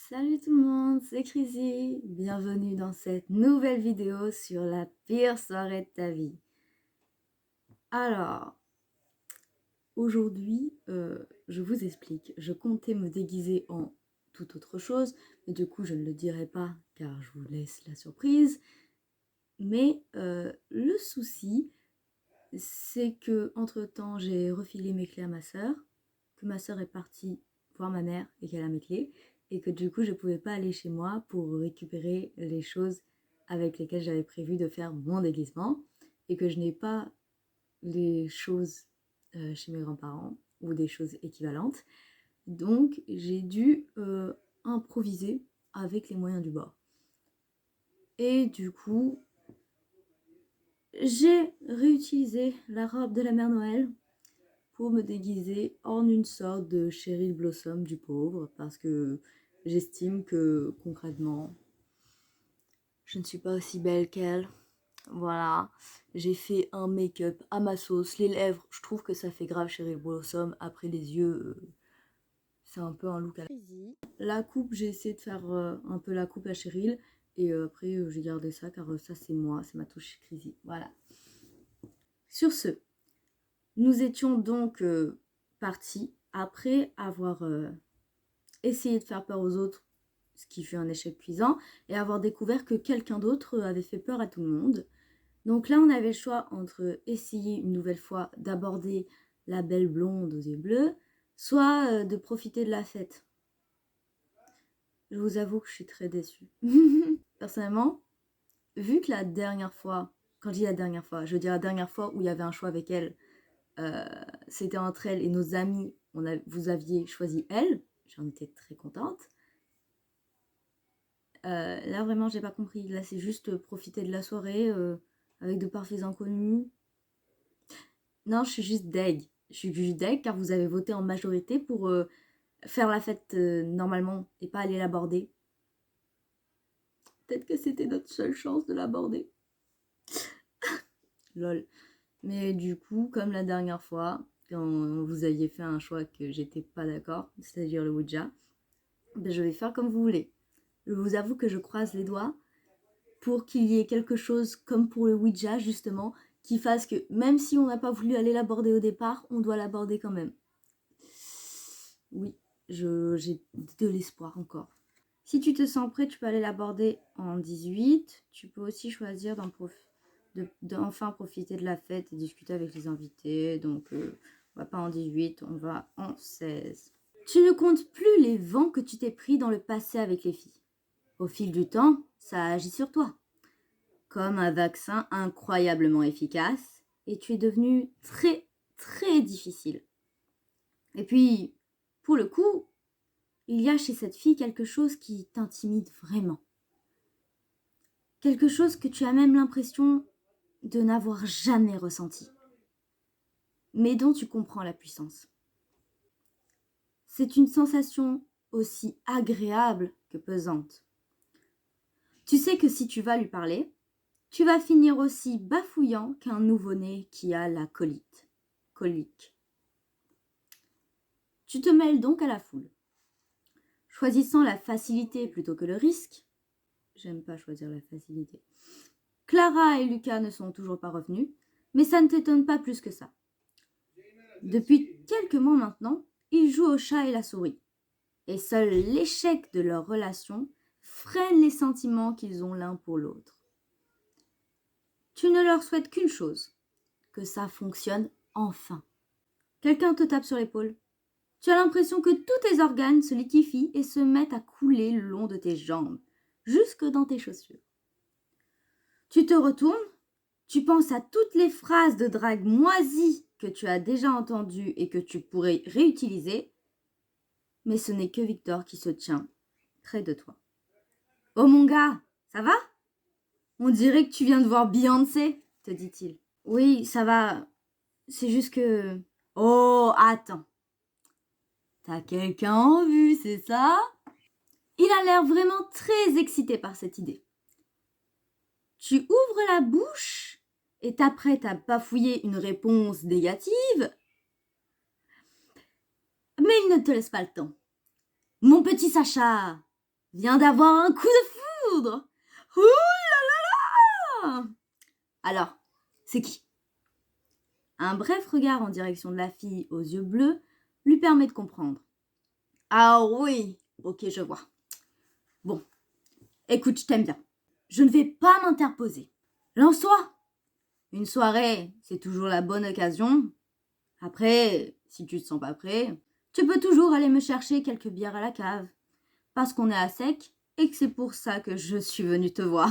Salut tout le monde, c'est Chrissy. Bienvenue dans cette nouvelle vidéo sur la pire soirée de ta vie. Alors, aujourd'hui, je vous explique. Je comptais me déguiser en toute autre chose, mais du coup, je ne le dirai pas car je vous laisse la surprise. Mais le souci, c'est que entre-temps, j'ai refilé mes clés à ma sœur, que ma sœur est partie voir ma mère et qu'elle a mes clés, et que du coup je pouvais pas aller chez moi pour récupérer les choses avec lesquelles j'avais prévu de faire mon déguisement, et que je n'ai pas les choses chez mes grands-parents ou des choses équivalentes. Donc j'ai dû improviser avec les moyens du bord. Et du coup, j'ai réutilisé la robe de la mère Noël pour me déguiser en une sorte de Cheryl Blossom du pauvre, parce que j'estime que concrètement, je ne suis pas aussi belle qu'elle. Voilà, j'ai fait un make-up à ma sauce, les lèvres, je trouve que ça fait grave Cheryl Blossom. Après les yeux, c'est un peu un look à la coupe, j'ai essayé de faire un peu la coupe à Cheryl, et après j'ai gardé ça car ça c'est moi, c'est ma touche crazy. Voilà. Sur ce, nous étions donc partis après avoir essayé de faire peur aux autres, ce qui fut un échec cuisant, et avoir découvert que quelqu'un d'autre avait fait peur à tout le monde. Donc là, on avait le choix entre essayer une nouvelle fois d'aborder la belle blonde aux yeux bleus, soit de profiter de la fête. Je vous avoue que je suis très déçue. Personnellement, vu que la dernière fois, quand je dis la dernière fois, je veux dire la dernière fois où il y avait un choix avec elle, c'était entre elle et nos amis, vous aviez choisi elle, j'en étais très contente. Là vraiment j'ai pas compris, là c'est juste profiter de la soirée avec de parfaits inconnus. Non, je suis juste deg, car vous avez voté en majorité pour faire la fête normalement et pas aller l'aborder. Peut-être que c'était notre seule chance de l'aborder. Lol. Mais du coup, comme la dernière fois, quand vous aviez fait un choix que j'étais pas d'accord, c'est-à-dire le Ouija, ben je vais faire comme vous voulez. Je vous avoue que je croise les doigts pour qu'il y ait quelque chose comme pour le Ouija, justement, qui fasse que même si on n'a pas voulu aller l'aborder au départ, on doit l'aborder quand même. Oui, j'ai de l'espoir encore. Si tu te sens prêt, tu peux aller l'aborder en 18. Tu peux aussi choisir d'enfin profiter de la fête et discuter avec les invités. Donc, on va pas en 18, on va en 16. Tu ne comptes plus les vents que tu t'es pris dans le passé avec les filles. Au fil du temps, ça agit sur toi, comme un vaccin incroyablement efficace, et tu es devenu très, très difficile. Et puis, pour le coup, il y a chez cette fille quelque chose qui t'intimide vraiment. Quelque chose que tu as même l'impression de n'avoir jamais ressenti, mais dont tu comprends la puissance. C'est une sensation aussi agréable que pesante. Tu sais que si tu vas lui parler, tu vas finir aussi bafouillant qu'un nouveau-né qui a la colique. Tu te mêles donc à la foule. Choisissant la facilité plutôt que le risque, j'aime pas choisir la facilité. Clara et Lucas ne sont toujours pas revenus, mais ça ne t'étonne pas plus que ça. Depuis quelques mois maintenant, ils jouent au chat et la souris. Et seul l'échec de leur relation freine les sentiments qu'ils ont l'un pour l'autre. Tu ne leur souhaites qu'une chose, que ça fonctionne enfin. Quelqu'un te tape sur l'épaule. Tu as l'impression que tous tes organes se liquéfient et se mettent à couler le long de tes jambes, jusque dans tes chaussures. Tu te retournes, tu penses à toutes les phrases de drague moisies que tu as déjà entendues et que tu pourrais réutiliser, mais ce n'est que Victor qui se tient près de toi. « Oh mon gars, ça va ? On dirait que tu viens de voir Beyoncé, te dit-il. Oui, ça va, c'est juste que... Oh, attends. T'as quelqu'un en vue, c'est ça ? Il a l'air vraiment très excité par cette idée. Tu ouvres la bouche et t'apprêtes à bafouiller une réponse négative, mais il ne te laisse pas le temps. Mon petit Sacha, vient d'avoir un coup de foudre. Ouh là là là! Alors, c'est qui? Un bref regard en direction de la fille aux yeux bleus lui permet de comprendre. Ah oui, ok, je vois. Bon, écoute, je t'aime bien. Je ne vais pas m'interposer. Lance-toi. Une soirée, c'est toujours la bonne occasion. Après, si tu te sens pas prêt, tu peux toujours aller me chercher quelques bières à la cave. Parce qu'on est à sec et que c'est pour ça que je suis venue te voir.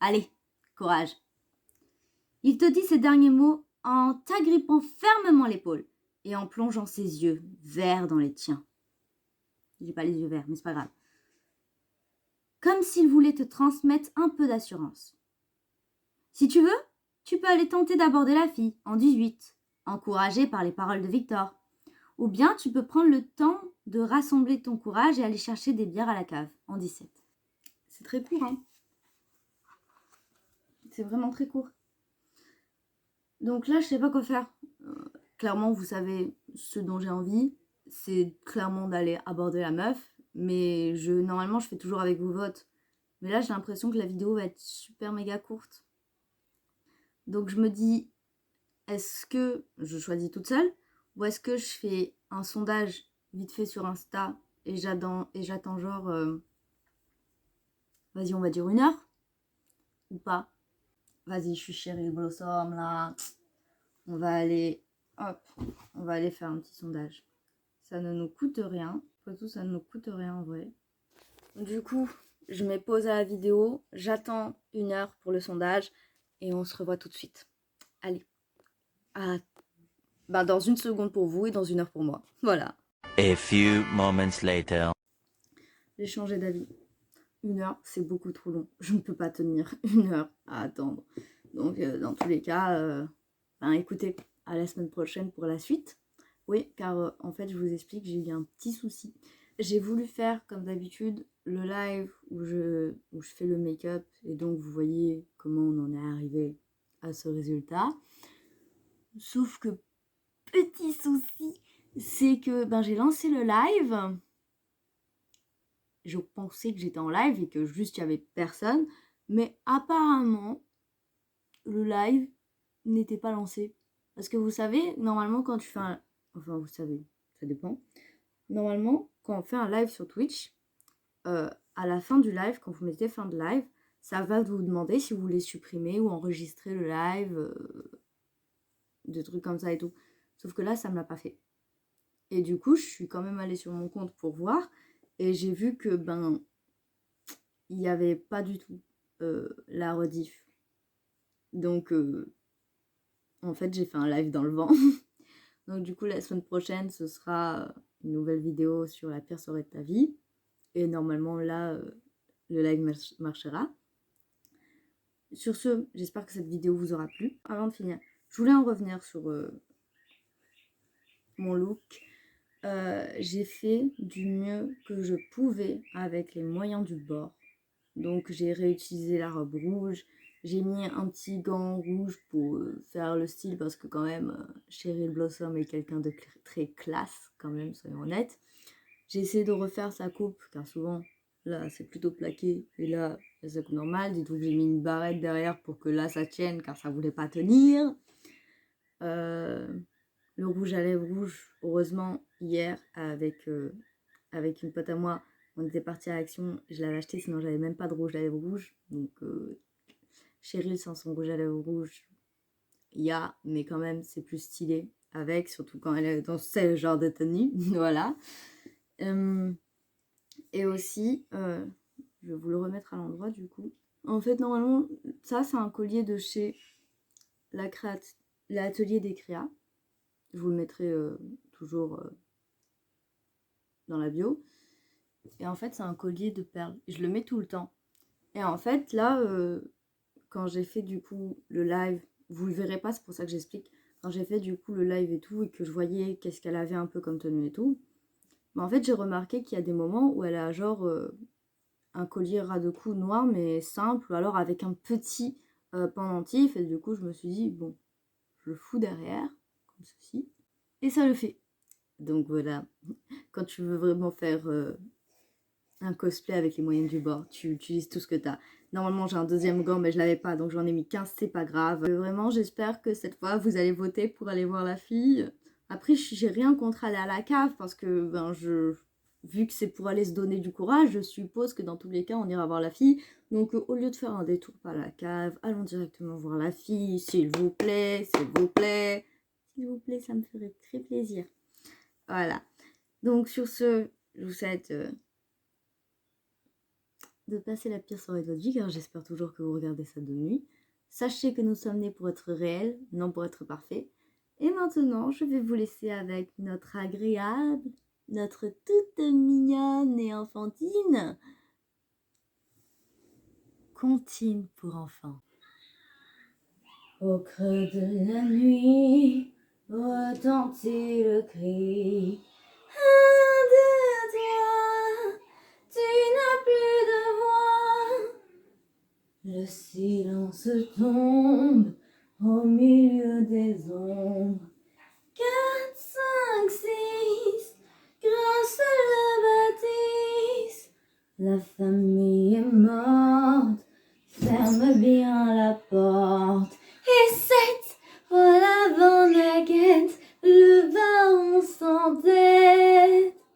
Allez, courage. Il te dit ces derniers mots en t'agrippant fermement l'épaule et en plongeant ses yeux verts dans les tiens. J'ai pas les yeux verts, mais c'est pas grave. Comme s'il voulait te transmettre un peu d'assurance. Si tu veux, tu peux aller tenter d'aborder la fille en 18, encouragée par les paroles de Victor. Ou bien tu peux prendre le temps de rassembler ton courage et aller chercher des bières à la cave en 17. C'est très court, hein. C'est vraiment très court. Donc là, je sais pas quoi faire. Clairement, vous savez ce dont j'ai envie. C'est clairement d'aller aborder la meuf. Mais normalement, je fais toujours avec vos votes. Mais là, j'ai l'impression que la vidéo va être super méga courte. Donc je me dis, est-ce que je choisis toute seule ou est-ce que je fais un sondage vite fait sur Insta et j'attends genre, vas-y, on va dire 1 heure ou pas? Vas-y, je suis Cheryl Blossom là. On va aller, hop, on va aller faire un petit sondage. Ça ne nous coûte rien. Pas tout, ça ne nous coûte rien en vrai. Du coup, je mets pause à la vidéo, j'attends 1 heure pour le sondage et on se revoit tout de suite. Allez. Dans 1 seconde pour vous et dans 1 heure pour moi. Voilà. A few moments later. J'ai changé d'avis. 1 heure, c'est beaucoup trop long. Je ne peux pas tenir 1 heure à attendre. Donc, dans tous les cas, écoutez, à la semaine prochaine pour la suite. Oui, car en fait, je vous explique, j'ai eu un petit souci. J'ai voulu faire, comme d'habitude, le live où je fais le make-up. Et donc, vous voyez comment on en est arrivé à ce résultat. Sauf que, petit souci, c'est que j'ai lancé le live. Je pensais que j'étais en live et que juste il n'y avait personne. Mais apparemment, le live n'était pas lancé. Parce que vous savez, normalement, quand tu fais un... Enfin, vous savez, ça dépend. Normalement, quand on fait un live sur Twitch, à la fin du live, quand vous mettez fin de live, ça va vous demander si vous voulez supprimer ou enregistrer le live, des trucs comme ça et tout. Sauf que là, ça ne me l'a pas fait. Et du coup, je suis quand même allée sur mon compte pour voir. Et j'ai vu que, il n'y avait pas du tout la rediff. Donc, en fait, j'ai fait un live dans le vent. Donc, du coup, la semaine prochaine, ce sera une nouvelle vidéo sur la pire soirée de ta vie. Et normalement, là, le live marchera. Sur ce, j'espère que cette vidéo vous aura plu. Avant de finir, je voulais en revenir sur mon look. J'ai fait du mieux que je pouvais avec les moyens du bord. Donc j'ai réutilisé la robe rouge, j'ai mis un petit gant rouge pour faire le style parce que quand même Cheryl Blossom est quelqu'un de très classe quand même, soyons honnêtes. J'ai essayé de refaire sa coupe car souvent là c'est plutôt plaqué et là c'est sa coupe normale. Dites-vous que j'ai mis une barrette derrière pour que là ça tienne car ça voulait pas tenir. Le rouge à lèvres rouge, heureusement hier avec une pote à moi, on était parti à Action, je l'avais acheté, sinon j'avais même pas de rouge à lèvres rouge. Donc, Cheryl sans son rouge à lèvres rouge, il y a, mais quand même, c'est plus stylé avec, surtout quand elle est dans ce genre de tenue. Voilà. Et aussi, je vais vous le remettre à l'endroit du coup. En fait, normalement, ça, c'est un collier de chez l'atelier des créas. Je vous le mettrai toujours dans la bio. Et en fait, c'est un collier de perles. Je le mets tout le temps. Et en fait, là, quand j'ai fait du coup le live, vous le verrez pas, c'est pour ça que j'explique. Quand j'ai fait du coup le live et tout, et que je voyais qu'est-ce qu'elle avait un peu comme tenue et tout, en fait, j'ai remarqué qu'il y a des moments où elle a genre un collier ras de cou noir, mais simple, ou alors avec un petit pendentif. Et du coup, je me suis dit, bon, je le fous derrière, comme ceci. Et ça le fait. Donc voilà, quand tu veux vraiment faire un cosplay avec les moyens du bord. Tu utilises tout ce que tu as. Normalement, j'ai un deuxième gant, mais je l'avais pas, donc j'en ai mis 15, c'est pas grave. Vraiment, j'espère que cette fois, vous allez voter pour aller voir la fille. Après, j'ai rien contre aller à la cave, parce que vu que c'est pour aller se donner du courage, je suppose que dans tous les cas, on ira voir la fille. Donc, au lieu de faire un détour par la cave, allons directement voir la fille, s'il vous plaît, s'il vous plaît. S'il vous plaît, ça me ferait très plaisir. Voilà. Donc, sur ce, je vous souhaite de passer la pire soirée de votre vie, car j'espère toujours que vous regardez ça de nuit. Sachez que nous sommes nés pour être réels, non pour être parfaits. Et maintenant, je vais vous laisser avec notre agréable, notre toute mignonne et enfantine comptine pour enfants. Au creux de la nuit, retentit le cri. Un de toi, tu n'as plus de voix. Le silence tombe au milieu des ombres. 4, 5, 6, grâce à la bâtisse, la famille